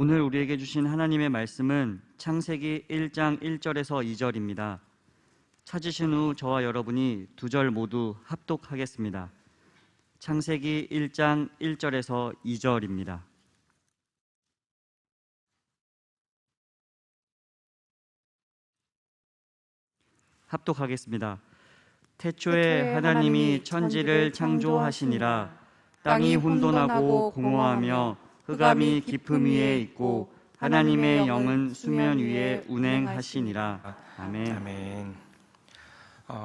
오늘 우리에게 주신 하나님의 말씀은 창세기 1장 1절에서 2절입니다. 찾으신 후 저와 여러분이 두 절 모두 합독하겠습니다. 창세기 1장 1절에서 2절입니다. 합독하겠습니다. 태초에 하나님이 천지를 창조하시니라. 땅이 혼돈하고 공허하며 흑암이 깊음 위에 있고 하나님의 영은 수면 위에 운행하시니라. 아멘. 아멘.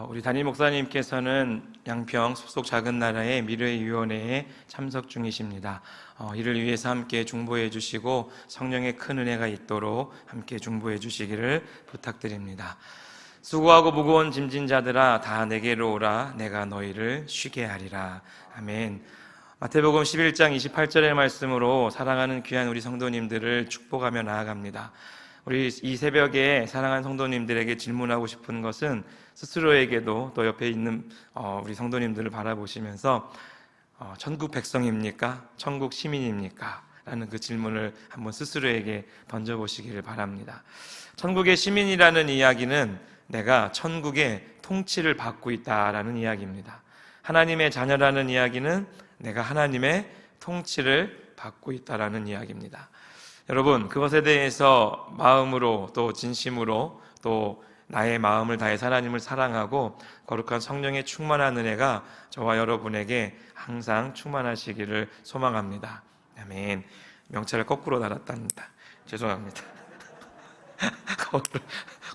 우리 담임 목사님께서는 양평 숲속 작은 나라의 미래위원회에 참석 중이십니다. 이를 위해서 함께 중보해 주시고 성령의 큰 은혜가 있도록 함께 중보해 주시기를 부탁드립니다. 수고하고 무거운 짐진 자들아 다 내게로 오라. 내가 너희를 쉬게 하리라. 아멘. 마태복음 11장 28절의 말씀으로 사랑하는 귀한 우리 성도님들을 축복하며 나아갑니다. 우리 이 새벽에 사랑하는 성도님들에게 질문하고 싶은 것은 스스로에게도 또 옆에 있는 우리 성도님들을 바라보시면서 천국 백성입니까? 천국 시민입니까? 라는 그 질문을 한번 스스로에게 던져보시기를 바랍니다. 천국의 시민이라는 이야기는 내가 천국의 통치를 받고 있다라는 이야기입니다. 하나님의 자녀라는 이야기는 내가 하나님의 통치를 받고 있다라는 이야기입니다. 여러분, 그것에 대해서 마음으로 또 진심으로 또 나의 마음을 다해서 하나님을 사랑하고 거룩한 성령의 충만한 은혜가 저와 여러분에게 항상 충만하시기를 소망합니다. 아멘. 명찰을 거꾸로 달았답니다. 죄송합니다.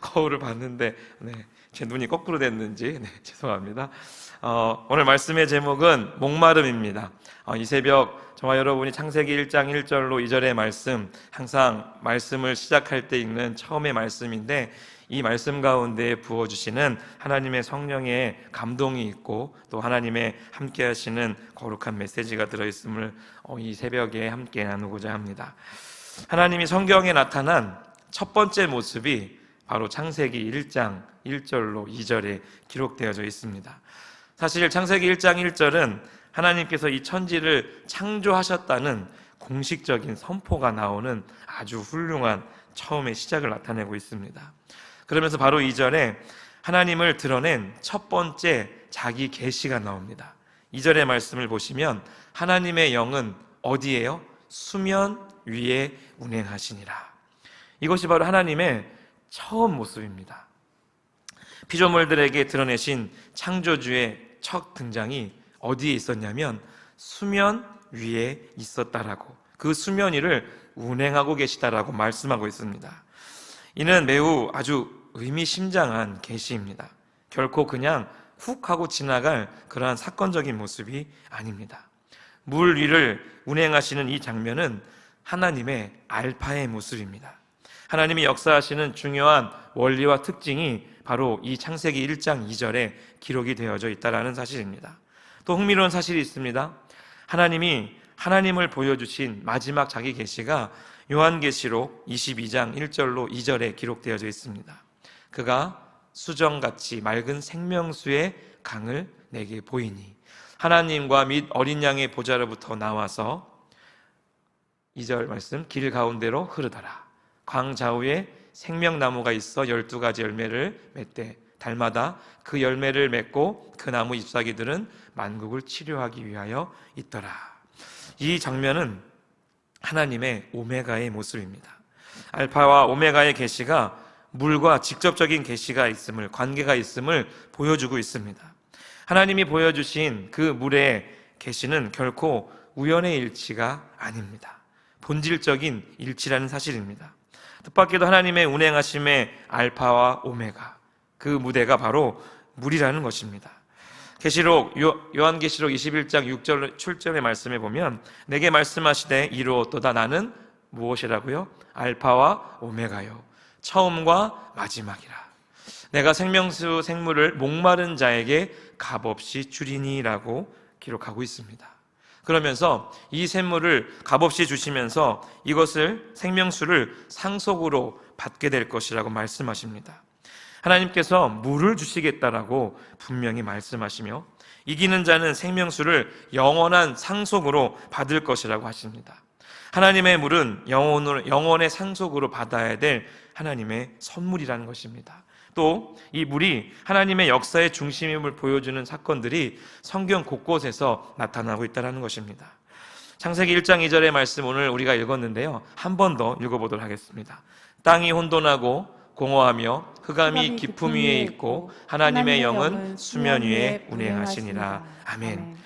거울을 봤는데 제 눈이 거꾸로 됐는지 죄송합니다. 오늘 말씀의 제목은 목마름입니다. 이 새벽 저와 여러분이 창세기 1장 1절로 2절의 말씀, 항상 말씀을 시작할 때 읽는 처음의 말씀인데 이 말씀 가운데 부어주시는 하나님의 성령의 감동이 있고 또 하나님의 함께 하시는 거룩한 메시지가 들어있음을 이 새벽에 함께 나누고자 합니다. 하나님이 성경에 나타난 첫 번째 모습이 바로 창세기 1장 1절로 2절에 기록되어져 있습니다. 사실 창세기 1장 1절은 하나님께서 이 천지를 창조하셨다는 공식적인 선포가 나오는 아주 훌륭한 처음의 시작을 나타내고 있습니다. 그러면서 바로 2절에 하나님을 드러낸 첫 번째 자기 계시가 나옵니다. 2절의 말씀을 보시면 하나님의 영은 어디에요? 수면 위에 운행하시니라. 이것이 바로 하나님의 처음 모습입니다. 피조물들에게 드러내신 창조주의 첫 등장이 어디에 있었냐면 수면 위에 있었다라고, 그 수면 위를 운행하고 계시다라고 말씀하고 있습니다. 이는 매우 아주 의미심장한 계시입니다. 결코 그냥 훅 하고 지나갈 그러한 사건적인 모습이 아닙니다. 물 위를 운행하시는 이 장면은 하나님의 알파의 모습입니다. 하나님이 역사하시는 중요한 원리와 특징이 바로 이 창세기 1장 2절에 기록이 되어져 있다는 사실입니다. 또 흥미로운 사실이 있습니다. 하나님이 하나님을 보여주신 마지막 자기 계시가 요한계시록 22장 1절로 2절에 기록되어져 있습니다. 그가 수정같이 맑은 생명수의 강을 내게 보이니 하나님과 및 어린 양의 보좌로부터 나와서 2절 말씀, 길 가운데로 흐르더라. 광 좌우에 생명나무가 있어 12가지 열매를 맺되 달마다 그 열매를 맺고 그 나무 잎사귀들은 만국을 치료하기 위하여 있더라. 이 장면은 하나님의 오메가의 모습입니다. 알파와 오메가의 계시가 물과 직접적인 계시가 있음을, 관계가 있음을 보여주고 있습니다. 하나님이 보여주신 그 물의 계시는 결코 우연의 일치가 아닙니다. 본질적인 일치라는 사실입니다. 뜻밖에도 하나님의 운행하심의 알파와 오메가, 그 무대가 바로 물이라는 것입니다. 요한계시록 21장 6절 7절의 말씀에 보면 내게 말씀하시되 이루었도다. 나는 무엇이라고요? 알파와 오메가요, 처음과 마지막이라. 내가 생명수 생물을 목마른 자에게 값없이 주리니라고 기록하고 있습니다. 그러면서 이 샘물을 값없이 주시면서 이것을 생명수를 상속으로 받게 될 것이라고 말씀하십니다. 하나님께서 물을 주시겠다라고 분명히 말씀하시며 이기는 자는 생명수를 영원한 상속으로 받을 것이라고 하십니다. 하나님의 물은 영원의 상속으로 받아야 될 하나님의 선물이라는 것입니다. 또 이 물이 하나님의 역사의 중심임을 보여주는 사건들이 성경 곳곳에서 나타나고 있다는 것입니다. 창세기 1장 2절의 말씀 오늘 우리가 읽었는데요, 한 번 더 읽어보도록 하겠습니다. 땅이 혼돈하고 공허하며 흑암이 깊음 위에 있고 하나님의 영은 수면 위에 운행하시니라. 아멘.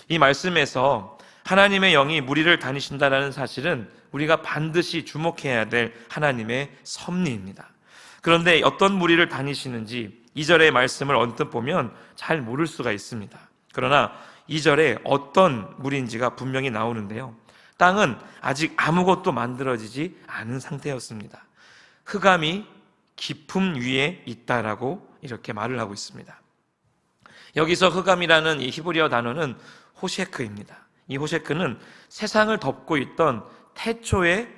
이 말씀에서 하나님의 영이 무리를 다니신다라는 사실은 우리가 반드시 주목해야 될 하나님의 섭리입니다. 그런데 어떤 무리를 다니시는지 2절의 말씀을 언뜻 보면 잘 모를 수가 있습니다. 그러나 2절에 어떤 무리인지가 분명히 나오는데요, 땅은 아직 아무것도 만들어지지 않은 상태였습니다. 흑암이 깊음 위에 있다라고 이렇게 말을 하고 있습니다. 여기서 흑암이라는 이 히브리어 단어는 호셰크입니다. 이 호셰크는 세상을 덮고 있던 태초의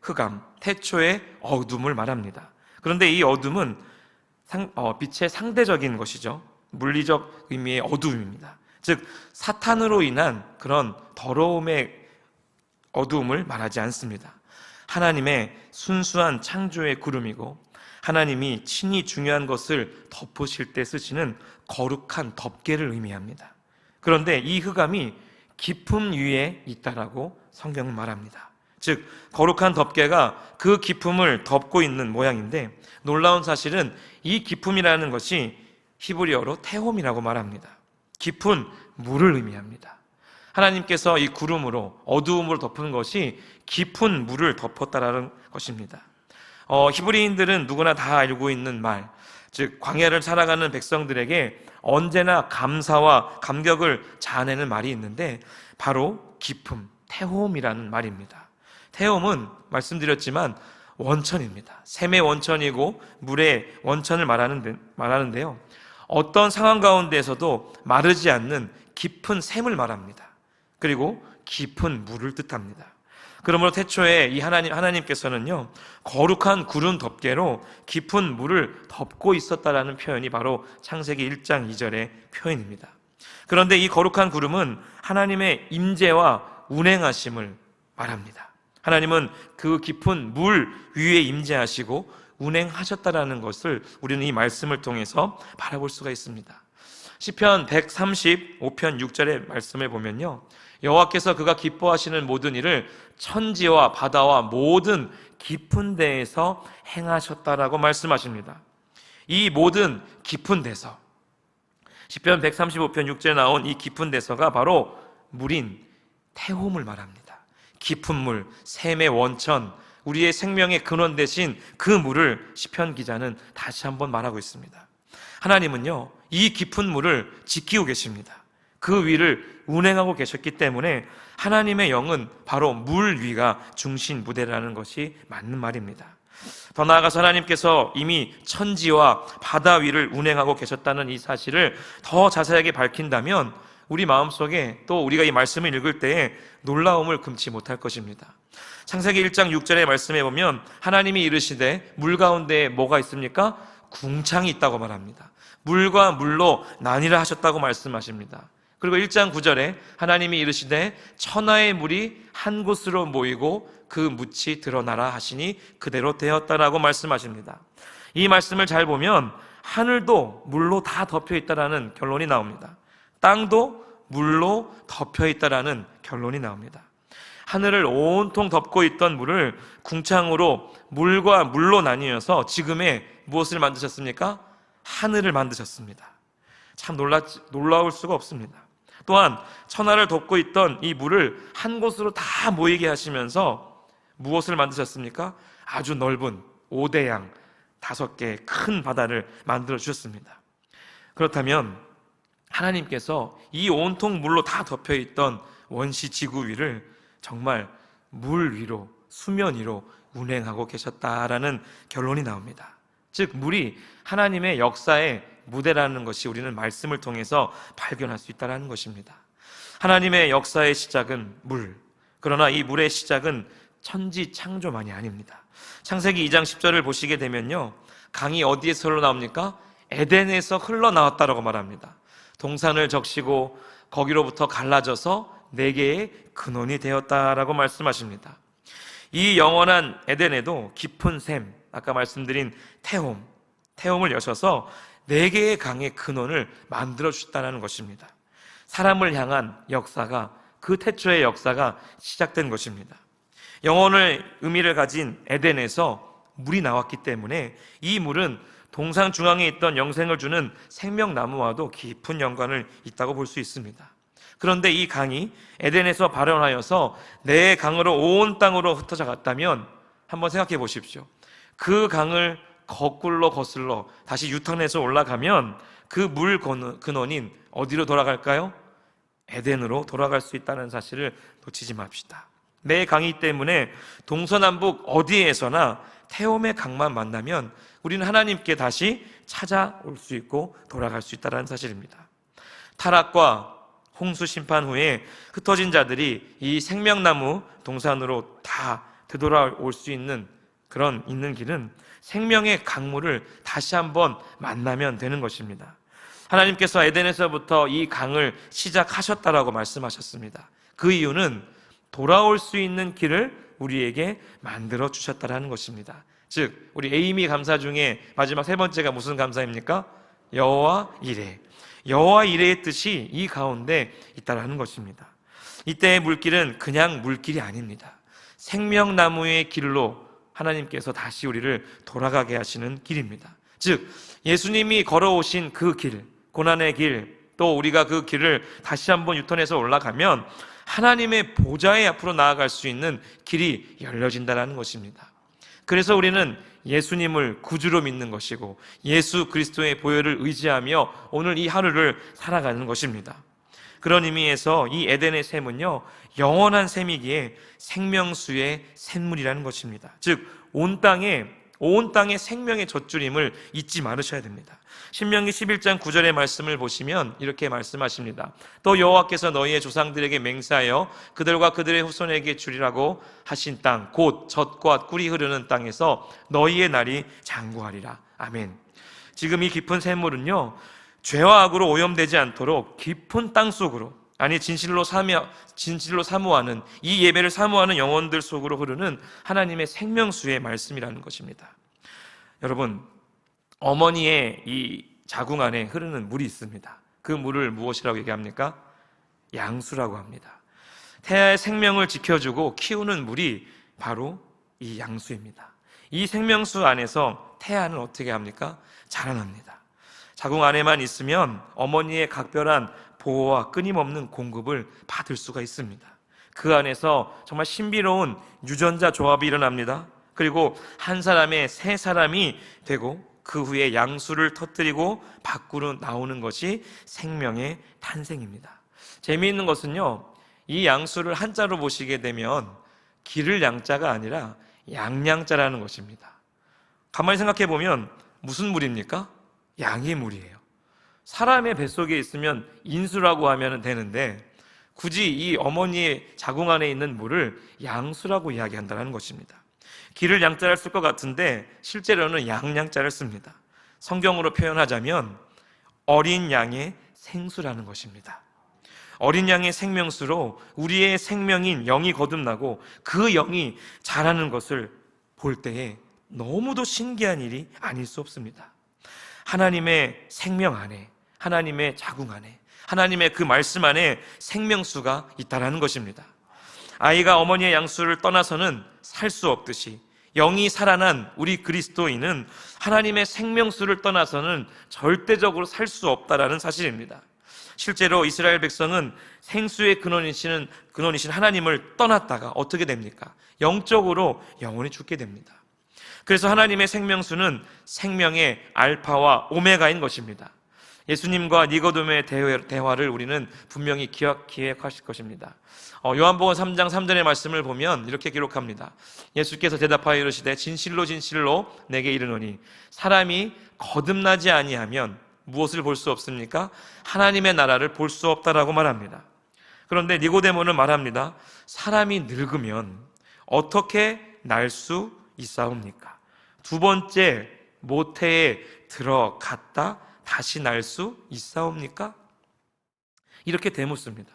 흑암, 태초의 어둠을 말합니다. 그런데 이 어둠은 빛의 상대적인 것이죠. 물리적 의미의 어둠입니다. 즉 사탄으로 인한 그런 더러움의 어두움을 말하지 않습니다. 하나님의 순수한 창조의 구름이고 하나님이 친히 중요한 것을 덮으실 때 쓰시는 거룩한 덮개를 의미합니다. 그런데 이 흑암이 깊음 위에 있다라고 성경은 말합니다. 즉 거룩한 덮개가 그 깊음을 덮고 있는 모양인데, 놀라운 사실은 이 깊음이라는 것이 히브리어로 테홈이라고 말합니다. 깊은 물을 의미합니다. 하나님께서 이 구름으로 어두움으로 덮은 것이 깊은 물을 덮었다라는 것입니다. 히브리인들은 누구나 다 알고 있는 말, 즉 광야를 살아가는 백성들에게 언제나 감사와 감격을 자아내는 말이 있는데 바로 깊음, 테홈이라는 말입니다. 테홈은 말씀드렸지만 원천입니다. 샘의 원천이고 물의 원천을 말하는데요, 어떤 상황 가운데에서도 마르지 않는 깊은 샘을 말합니다. 그리고 깊은 물을 뜻합니다. 그러므로 태초에 이 하나님께서는요, 거룩한 구름 덮개로 깊은 물을 덮고 있었다라는 표현이 바로 창세기 1장 2절의 표현입니다. 그런데 이 거룩한 구름은 하나님의 임재와 운행하심을 말합니다. 하나님은 그 깊은 물 위에 임재하시고 운행하셨다라는 것을 우리는 이 말씀을 통해서 바라볼 수가 있습니다. 시편 135편 6절의 말씀을 보면요, 여호와께서 그가 기뻐하시는 모든 일을 천지와 바다와 모든 깊은 데에서 행하셨다라고 말씀하십니다. 이 모든 깊은 데서, 시편 135편 6절에 나온 이 깊은 데서가 바로 물인 테홈을 말합니다. 깊은 물, 샘의 원천, 우리의 생명의 근원 대신 그 물을 시편 기자는 다시 한번 말하고 있습니다. 하나님은요, 이 깊은 물을 지키고 계십니다. 그 위를 운행하고 계셨기 때문에 하나님의 영은 바로 물 위가 중심 무대라는 것이 맞는 말입니다. 더 나아가서 하나님께서 이미 천지와 바다 위를 운행하고 계셨다는 이 사실을 더 자세하게 밝힌다면 우리 마음속에 또 우리가 이 말씀을 읽을 때에 놀라움을 금치 못할 것입니다. 창세기 1장 6절의 말씀에 보면 하나님이 이르시되 물 가운데에 뭐가 있습니까? 궁창이 있다고 말합니다. 물과 물로 나뉘라 하셨다고 말씀하십니다. 그리고 1장 9절에 하나님이 이르시되 천하의 물이 한 곳으로 모이고 그 묻이 드러나라 하시니 그대로 되었다라고 말씀하십니다. 이 말씀을 잘 보면 하늘도 물로 다 덮여 있다라는 결론이 나옵니다. 땅도 물로 덮여 있다라는 결론이 나옵니다. 하늘을 온통 덮고 있던 물을 궁창으로 물과 물로 나뉘어서 지금의 무엇을 만드셨습니까? 하늘을 만드셨습니다. 참 놀라울 수가 없습니다. 또한 천하를 덮고 있던 이 물을 한 곳으로 다 모이게 하시면서 무엇을 만드셨습니까? 아주 넓은 5대양 5개의 큰 바다를 만들어 주셨습니다. 그렇다면 하나님께서 이 온통 물로 다 덮여 있던 원시 지구 위를 정말 물 위로, 수면 위로 운행하고 계셨다라는 결론이 나옵니다. 즉 물이 하나님의 역사의 무대라는 것이 우리는 말씀을 통해서 발견할 수 있다는 것입니다. 하나님의 역사의 시작은 물, 그러나 이 물의 시작은 천지 창조만이 아닙니다. 창세기 2장 10절을 보시게 되면요, 강이 어디에서 흘러나옵니까? 에덴에서 흘러나왔다라고 말합니다. 동산을 적시고 거기로부터 갈라져서 4개의 근원이 되었다라고 말씀하십니다. 이 영원한 에덴에도 깊은 샘, 아까 말씀드린 태홈을 여셔서 4개의 강의 근원을 만들어 주셨다는 것입니다. 사람을 향한 역사가, 그 태초의 역사가 시작된 것입니다. 영혼의 의미를 가진 에덴에서 물이 나왔기 때문에 이 물은 동상 중앙에 있던 영생을 주는 생명나무와도 깊은 연관을 있다고 볼 수 있습니다. 그런데 이 강이 에덴에서 발현하여서 내 강으로 온 땅으로 흩어져 갔다면 한번 생각해 보십시오. 그 강을 거꾸로 거슬러 다시 유턴해서 올라가면 그 물 근원인 어디로 돌아갈까요? 에덴으로 돌아갈 수 있다는 사실을 놓치지 맙시다. 내 강이 때문에 동서남북 어디에서나 태홈의 강만 만나면 우리는 하나님께 다시 찾아올 수 있고 돌아갈 수 있다는 사실입니다. 타락과 홍수 심판 후에 흩어진 자들이 이 생명나무 동산으로 다 되돌아올 수 있는 길은 생명의 강물을 다시 한번 만나면 되는 것입니다. 하나님께서 에덴에서부터 이 강을 시작하셨다라고 말씀하셨습니다. 그 이유는 돌아올 수 있는 길을 우리에게 만들어 주셨다라는 것입니다. 즉, 우리 에이미 감사 중에 마지막 3번째가 무슨 감사입니까? 여호와 이레. 여호와 이레의 뜻이 이 가운데 있다라는 것입니다. 이때의 물길은 그냥 물길이 아닙니다. 생명나무의 길로 하나님께서 다시 우리를 돌아가게 하시는 길입니다. 즉, 예수님이 걸어오신 그 길, 고난의 길, 또 우리가 그 길을 다시 한번 유턴해서 올라가면 하나님의 보좌에 앞으로 나아갈 수 있는 길이 열려진다는 것입니다. 그래서 우리는 예수님을 구주로 믿는 것이고 예수 그리스도의 보혈을 의지하며 오늘 이 하루를 살아가는 것입니다. 그런 의미에서 이 에덴의 샘은요, 영원한 샘이기에 생명수의 샘물이라는 것입니다. 즉, 온 땅에 생명의 젖줄임을 잊지 말으셔야 됩니다. 신명기 11장 9절의 말씀을 보시면 이렇게 말씀하십니다. 또 여호와께서 너희의 조상들에게 맹세하여 그들과 그들의 후손에게 주리라고 하신 땅, 곧 젖과 꿀이 흐르는 땅에서 너희의 날이 장구하리라. 아멘. 지금 이 깊은 샘물은요, 죄와 악으로 오염되지 않도록 깊은 땅 속으로, 아니 진실로 사모하는, 이 예배를 사모하는 영혼들 속으로 흐르는 하나님의 생명수의 말씀이라는 것입니다. 여러분, 어머니의 이 자궁 안에 흐르는 물이 있습니다. 그 물을 무엇이라고 얘기합니까? 양수라고 합니다. 태아의 생명을 지켜주고 키우는 물이 바로 이 양수입니다. 이 생명수 안에서 태아는 어떻게 합니까? 자라납니다. 자궁 안에만 있으면 어머니의 각별한 보호와 끊임없는 공급을 받을 수가 있습니다. 그 안에서 정말 신비로운 유전자 조합이 일어납니다. 그리고 한 사람의 세 사람이 되고 그 후에 양수를 터뜨리고 밖으로 나오는 것이 생명의 탄생입니다. 재미있는 것은요, 이 양수를 한자로 보시게 되면 기를 양자가 아니라 양양자라는 것입니다. 가만히 생각해 보면 무슨 물입니까? 양의 물이에요. 사람의 뱃속에 있으면 인수라고 하면 되는데 굳이 이 어머니의 자궁 안에 있는 물을 양수라고 이야기한다는 것입니다. 기를 양자를 쓸 것 같은데 실제로는 양양자를 씁니다. 성경으로 표현하자면 어린 양의 생수라는 것입니다. 어린 양의 생명수로 우리의 생명인 영이 거듭나고 그 영이 자라는 것을 볼 때에 너무도 신기한 일이 아닐 수 없습니다. 하나님의 생명 안에, 하나님의 자궁 안에, 하나님의 그 말씀 안에 생명수가 있다는 것입니다. 아이가 어머니의 양수를 떠나서는 살 수 없듯이 영이 살아난 우리 그리스도인은 하나님의 생명수를 떠나서는 절대적으로 살 수 없다라는 사실입니다. 실제로 이스라엘 백성은 생수의 근원이신 하나님을 떠났다가 어떻게 됩니까? 영적으로 영원히 죽게 됩니다. 그래서 하나님의 생명수는 생명의 알파와 오메가인 것입니다. 예수님과 니고데모의 대화를 우리는 분명히 기억하실 것입니다. 요한복음 3장 3절의 말씀을 보면 이렇게 기록합니다. 예수께서 대답하여 이르시되 진실로 진실로 내게 이르노니 사람이 거듭나지 아니하면 무엇을 볼 수 없습니까? 하나님의 나라를 볼 수 없다라고 말합니다. 그런데 니고데모는 말합니다. 사람이 늙으면 어떻게 날 수 있사옵니까? 두 번째 모태에 들어갔다 다시 날 수 있사옵니까? 이렇게 되묻습니다.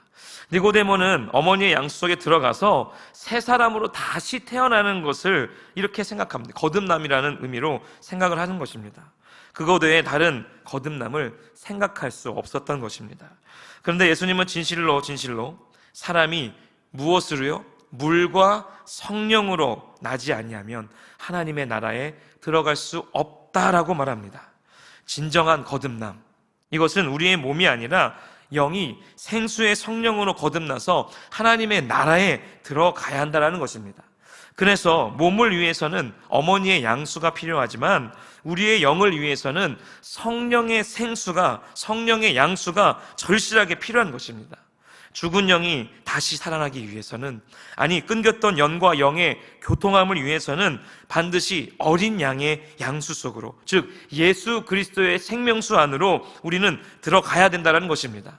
니고데모는 어머니의 양수 속에 들어가서 새 사람으로 다시 태어나는 것을 이렇게 생각합니다. 거듭남이라는 의미로 생각을 하는 것입니다. 그것 외에 다른 거듭남을 생각할 수 없었던 것입니다. 그런데 예수님은 진실로 사람이 무엇으로요? 물과 성령으로 나지 아니하면 하나님의 나라에 들어갈 수 없다라고 말합니다. 진정한 거듭남, 이것은 우리의 몸이 아니라 영이 생수의 성령으로 거듭나서 하나님의 나라에 들어가야 한다는 것입니다. 그래서 몸을 위해서는 어머니의 양수가 필요하지만 우리의 영을 위해서는 성령의 양수가 절실하게 필요한 것입니다. 죽은 영이 다시 살아나기 위해서는, 끊겼던 영과 영의 교통함을 위해서는 반드시 어린 양의 양수 속으로, 즉 예수 그리스도의 생명수 안으로 우리는 들어가야 된다는 것입니다.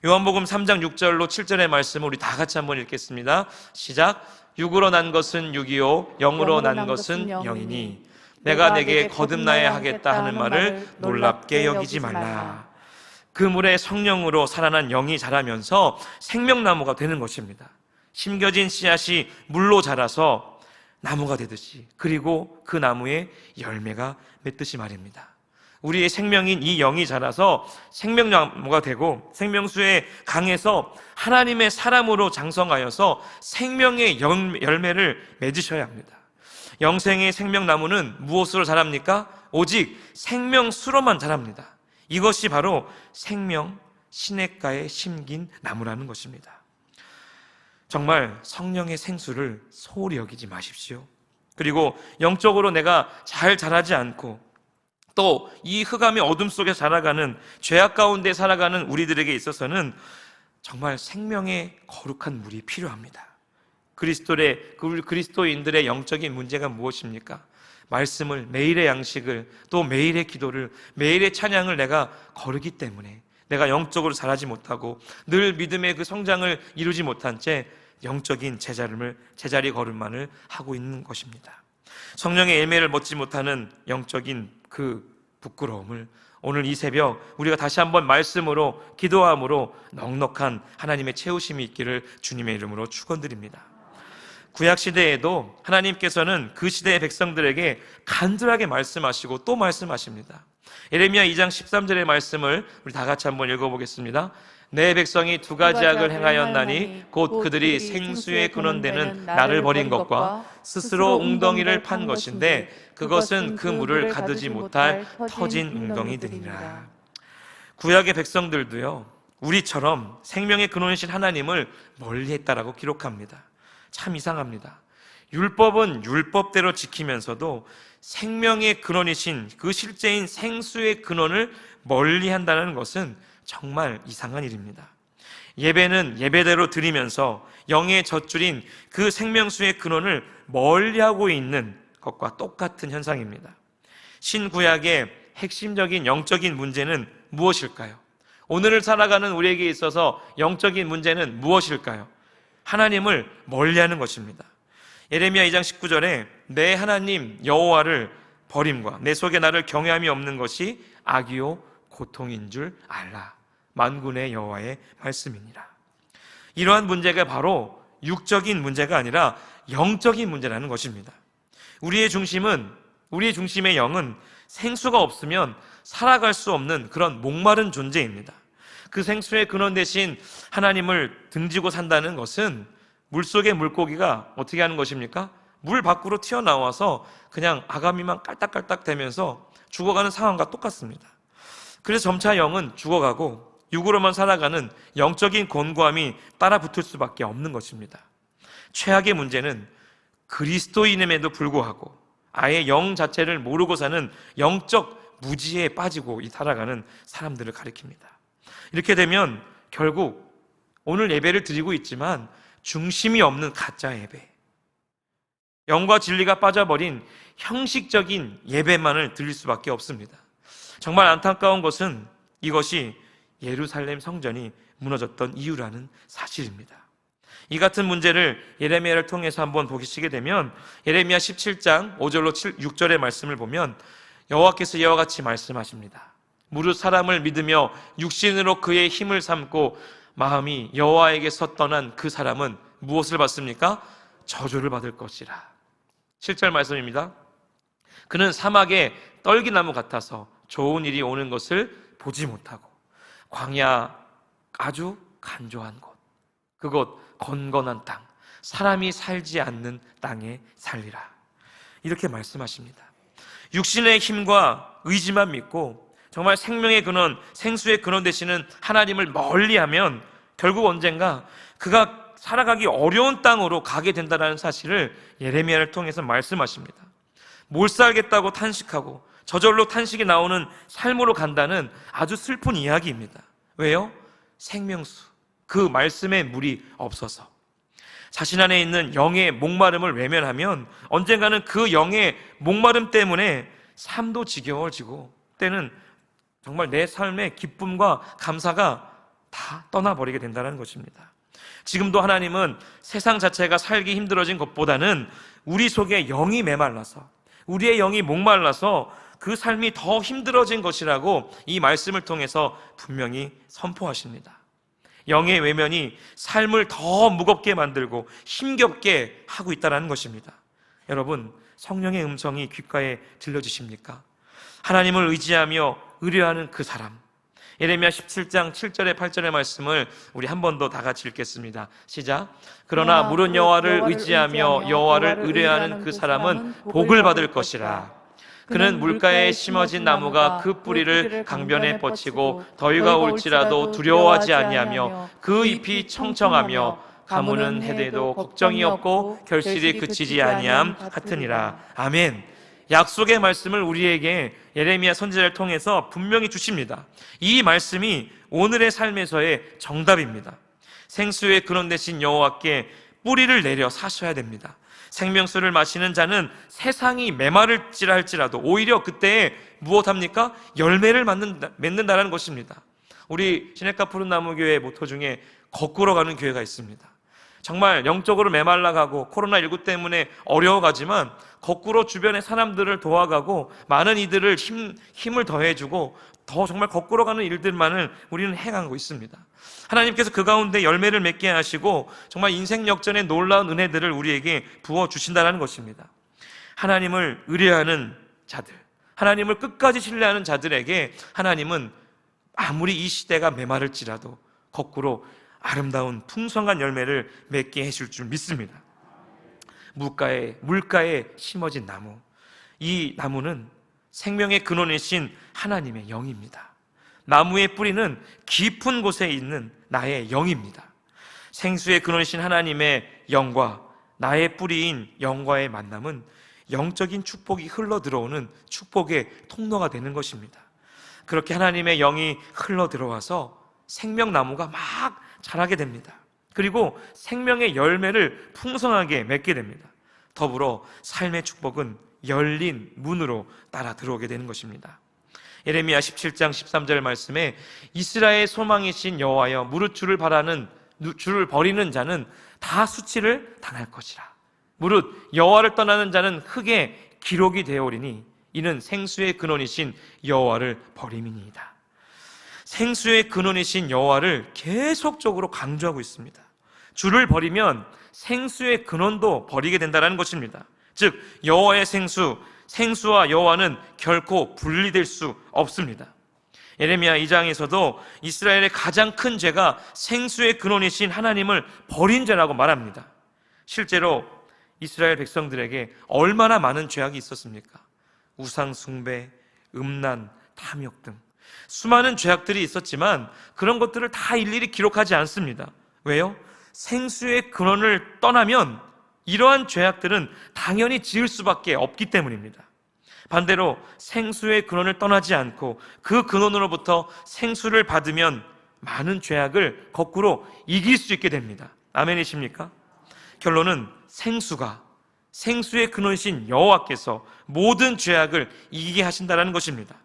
요한복음 3장 6절로 7절의 말씀을 우리 다 같이 한번 읽겠습니다. 시작. 육으로 난 것은 육이요 영으로 난 것은 영이니 내가 내게 거듭나야 하겠다 하는 말을 놀랍게 여기지 말라. 그 물에 성령으로 살아난 영이 자라면서 생명나무가 되는 것입니다. 심겨진 씨앗이 물로 자라서 나무가 되듯이, 그리고 그 나무에 열매가 맺듯이 말입니다. 우리의 생명인 이 영이 자라서 생명나무가 되고 생명수의 강에서 하나님의 사람으로 장성하여서 생명의 열매를 맺으셔야 합니다. 영생의 생명나무는 무엇으로 자랍니까? 오직 생명수로만 자랍니다. 이것이 바로 생명 시냇가에 심긴 나무라는 것입니다. 정말 성령의 생수를 소홀히 여기지 마십시오. 그리고 영적으로 내가 잘 자라지 않고 또 이 흑암의 어둠 속에 살아가는, 죄악 가운데 살아가는 우리들에게 있어서는 정말 생명의 거룩한 물이 필요합니다. 그리스도인들의 영적인 문제가 무엇입니까? 말씀을, 매일의 양식을, 또 매일의 기도를, 매일의 찬양을 내가 거르기 때문에 내가 영적으로 자라지 못하고 늘 믿음의 그 성장을 이루지 못한 채 영적인 제자리 걸음만을 하고 있는 것입니다. 성령의 열매를 맺지 못하는 영적인 그 부끄러움을 오늘 이 새벽 우리가 다시 한번 말씀으로, 기도함으로 넉넉한 하나님의 채우심이 있기를 주님의 이름으로 축원드립니다. 구약시대에도 하나님께서는 그 시대의 백성들에게 간절하게 말씀하시고 또 말씀하십니다. 예레미야 2장 13절의 말씀을 우리 다 같이 한번 읽어보겠습니다. 내 백성이 두 가지 악을 행하였나니 곧 그들이 생수의 근원되는 나를 버린 것과 스스로 웅덩이를 판 것인데 그것은 그 물을 가두지 못할 터진 웅덩이들이라. 구약의 백성들도요, 우리처럼 생명의 근원이신 하나님을 멀리했다라고 기록합니다. 참 이상합니다. 율법은 율법대로 지키면서도 생명의 근원이신 그 실제인 생수의 근원을 멀리한다는 것은 정말 이상한 일입니다. 예배는 예배대로 드리면서 영의 젖줄인 그 생명수의 근원을 멀리하고 있는 것과 똑같은 현상입니다. 신구약의 핵심적인 영적인 문제는 무엇일까요? 오늘을 살아가는 우리에게 있어서 영적인 문제는 무엇일까요? 하나님을 멀리하는 것입니다. 예레미야 2장 19절에 내 하나님 여호와를 버림과 내 속에 나를 경외함이 없는 것이 악이요 고통인 줄 알라. 만군의 여호와의 말씀이니라. 이러한 문제가 바로 육적인 문제가 아니라 영적인 문제라는 것입니다. 우리의 중심의 영은 생수가 없으면 살아갈 수 없는 그런 목마른 존재입니다. 그 생수의 근원 대신 하나님을 등지고 산다는 것은 물속의 물고기가 어떻게 하는 것입니까? 물 밖으로 튀어나와서 그냥 아가미만 깔딱깔딱 대면서 죽어가는 상황과 똑같습니다. 그래서 점차 영은 죽어가고 육으로만 살아가는 영적인 곤고함이 따라붙을 수밖에 없는 것입니다. 최악의 문제는 그리스도인임에도 불구하고 아예 영 자체를 모르고 사는 영적 무지에 빠지고 살아가는 사람들을 가리킵니다. 이렇게 되면 결국 오늘 예배를 드리고 있지만 중심이 없는 가짜 예배, 영과 진리가 빠져버린 형식적인 예배만을 드릴 수밖에 없습니다. 정말 안타까운 것은 이것이 예루살렘 성전이 무너졌던 이유라는 사실입니다. 이 같은 문제를 예레미야를 통해서 한번 보시게 되면 예레미야 17장 5절로 6절의 말씀을 보면 여호와께서 이와 같이 말씀하십니다. 무릇 사람을 믿으며 육신으로 그의 힘을 삼고 마음이 여호와에게서 떠난 그 사람은 무엇을 받습니까? 저주를 받을 것이라. 7절 말씀입니다. 그는 사막의 떨기나무 같아서 좋은 일이 오는 것을 보지 못하고 광야 아주 간조한 곳, 그곳 건건한 땅, 사람이 살지 않는 땅에 살리라. 이렇게 말씀하십니다. 육신의 힘과 의지만 믿고 정말 생명의 근원, 생수의 근원 되시는 하나님을 멀리하면 결국 언젠가 그가 살아가기 어려운 땅으로 가게 된다는 사실을 예레미야를 통해서 말씀하십니다. 못 살겠다고 탄식하고 저절로 탄식이 나오는 삶으로 간다는 아주 슬픈 이야기입니다. 왜요? 생명수, 그 말씀의 물이 없어서. 자신 안에 있는 영의 목마름을 외면하면 언젠가는 그 영의 목마름 때문에 삶도 지겨워지고 때는 정말 내 삶의 기쁨과 감사가 다 떠나버리게 된다는 것입니다. 지금도 하나님은 세상 자체가 살기 힘들어진 것보다는 우리 속에 영이 메말라서, 우리의 영이 목말라서 그 삶이 더 힘들어진 것이라고 이 말씀을 통해서 분명히 선포하십니다. 영의 외면이 삶을 더 무겁게 만들고 힘겹게 하고 있다는 것입니다. 여러분, 성령의 음성이 귓가에 들려지십니까? 하나님을 의지하며 의뢰하는 그 사람, 예레미야 17장 7절에 8절의 말씀을 우리 한 번 더 다 같이 읽겠습니다. 시작. 그러나 무릇 여호와를 의지하며 여호와를 의뢰하는 그 사람은 복을 받을 것이라. 그는 물가에 심어진 나무가 그 뿌리를 강변에 뻗치고 더위가 올지라도 두려워하지 아니하며 그 잎이 청청하며 가무는 해대도 걱정이 없고 결실이 그치지 아니함 같으니라. 아멘. 약속의 말씀을 우리에게 예레미야 선지자를 통해서 분명히 주십니다. 이 말씀이 오늘의 삶에서의 정답입니다. 생수의 근원 되신 여호와께 뿌리를 내려 사셔야 됩니다. 생명수를 마시는 자는 세상이 메마를지라 할지라도 오히려 그때에 무엇합니까? 열매를 맺는다는 것입니다. 우리 시냇가 푸른나무교회 모토 중에 거꾸로 가는 교회가 있습니다. 정말 영적으로 메말라가고 코로나19 때문에 어려워가지만 거꾸로 주변의 사람들을 도와가고 많은 이들을 힘을 더해주고 더 정말 거꾸로 가는 일들만을 우리는 해가고 있습니다. 하나님께서 그 가운데 열매를 맺게 하시고 정말 인생 역전의 놀라운 은혜들을 우리에게 부어주신다는 것입니다. 하나님을 의뢰하는 자들, 하나님을 끝까지 신뢰하는 자들에게 하나님은 아무리 이 시대가 메마를지라도 거꾸로 아름다운 풍성한 열매를 맺게 해줄 줄 믿습니다. 물가에 심어진 나무, 이 나무는 생명의 근원이신 하나님의 영입니다. 나무의 뿌리는 깊은 곳에 있는 나의 영입니다. 생수의 근원이신 하나님의 영과 나의 뿌리인 영과의 만남은 영적인 축복이 흘러들어오는 축복의 통로가 되는 것입니다. 그렇게 하나님의 영이 흘러들어와서 생명나무가 막 자라게 됩니다. 그리고 생명의 열매를 풍성하게 맺게 됩니다. 더불어 삶의 축복은 열린 문으로 따라 들어오게 되는 것입니다. 예레미야 17장 13절 말씀에 이스라엘 소망이신 여호와여 무릇 주를 버리는 자는 다 수치를 당할 것이라. 무릇 여호와를 떠나는 자는 흙에 기록이 되어오리니 이는 생수의 근원이신 여호와를 버림이니이다. 생수의 근원이신 여호와를 계속적으로 강조하고 있습니다. 주를 버리면 생수의 근원도 버리게 된다는 것입니다. 즉 여호와의 생수와 여호와는 결코 분리될 수 없습니다. 예레미야 2장에서도 이스라엘의 가장 큰 죄가 생수의 근원이신 하나님을 버린 죄라고 말합니다. 실제로 이스라엘 백성들에게 얼마나 많은 죄악이 있었습니까? 우상 숭배, 음란, 탐욕 등 수많은 죄악들이 있었지만 그런 것들을 다 일일이 기록하지 않습니다. 왜요? 생수의 근원을 떠나면 이러한 죄악들은 당연히 지을 수밖에 없기 때문입니다. 반대로 생수의 근원을 떠나지 않고 그 근원으로부터 생수를 받으면 많은 죄악을 거꾸로 이길 수 있게 됩니다. 아멘이십니까? 결론은 생수의 근원이신 여호와께서 모든 죄악을 이기게 하신다는 것입니다.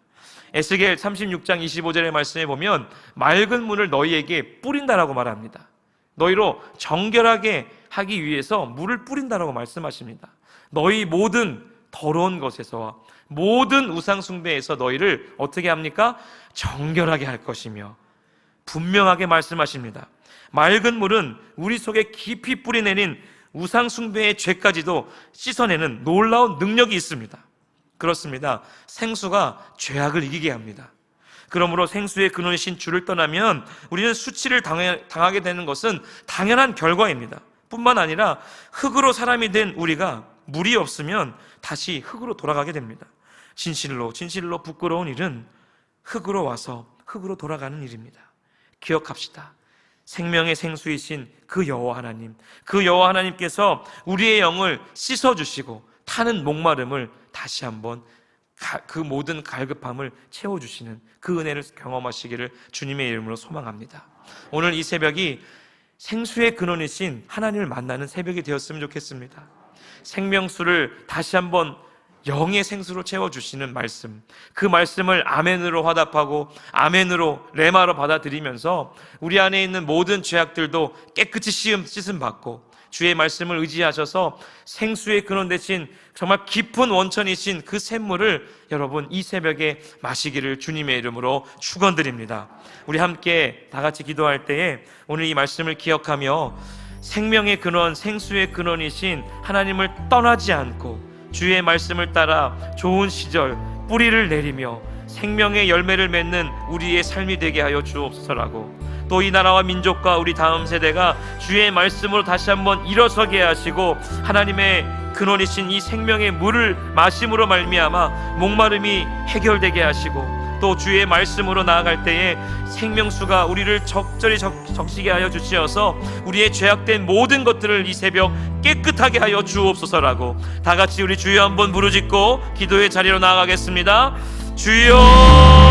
에스겔 36장 25절의 말씀에 보면 맑은 물을 너희에게 뿌린다라고 말합니다. 너희로 정결하게 하기 위해서 물을 뿌린다라고 말씀하십니다. 너희 모든 더러운 것에서와 모든 우상 숭배에서 너희를 어떻게 합니까? 정결하게 할 것이며 분명하게 말씀하십니다. 맑은 물은 우리 속에 깊이 뿌리내린 우상 숭배의 죄까지도 씻어내는 놀라운 능력이 있습니다. 그렇습니다. 생수가 죄악을 이기게 합니다. 그러므로 생수의 근원이신 주를 떠나면 우리는 수치를 당하게 되는 것은 당연한 결과입니다. 뿐만 아니라 흙으로 사람이 된 우리가 물이 없으면 다시 흙으로 돌아가게 됩니다. 진실로 부끄러운 일은 흙으로 와서 흙으로 돌아가는 일입니다. 기억합시다. 생명의 생수이신 그 여호와 하나님, 그 여호와 하나님께서 우리의 영을 씻어주시고 타는 목마름을 다시 한번 그 모든 갈급함을 채워주시는 그 은혜를 경험하시기를 주님의 이름으로 소망합니다. 오늘 이 새벽이 생수의 근원이신 하나님을 만나는 새벽이 되었으면 좋겠습니다. 생명수를 다시 한번 영의 생수로 채워주시는 말씀, 그 말씀을 아멘으로 화답하고 아멘으로 레마로 받아들이면서 우리 안에 있는 모든 죄악들도 깨끗이 씻음 받고 주의 말씀을 의지하셔서 생수의 근원 대신 정말 깊은 원천이신 그 샘물을 여러분 이 새벽에 마시기를 주님의 이름으로 축원드립니다. 우리 함께 다 같이 기도할 때에 오늘 이 말씀을 기억하며 생명의 근원, 생수의 근원이신 하나님을 떠나지 않고 주의 말씀을 따라 좋은 시절 뿌리를 내리며 생명의 열매를 맺는 우리의 삶이 되게 하여 주옵소서라고, 또 이 나라와 민족과 우리 다음 세대가 주의 말씀으로 다시 한번 일어서게 하시고 하나님의 근원이신 이 생명의 물을 마심으로 말미암아 목마름이 해결되게 하시고, 또 주의 말씀으로 나아갈 때에 생명수가 우리를 적절히 적시게 하여 주시어서 우리의 죄악된 모든 것들을 이 새벽 깨끗하게 하여 주옵소서라고 다 같이 우리 주여 한번 부르짖고 기도의 자리로 나아가겠습니다. 주여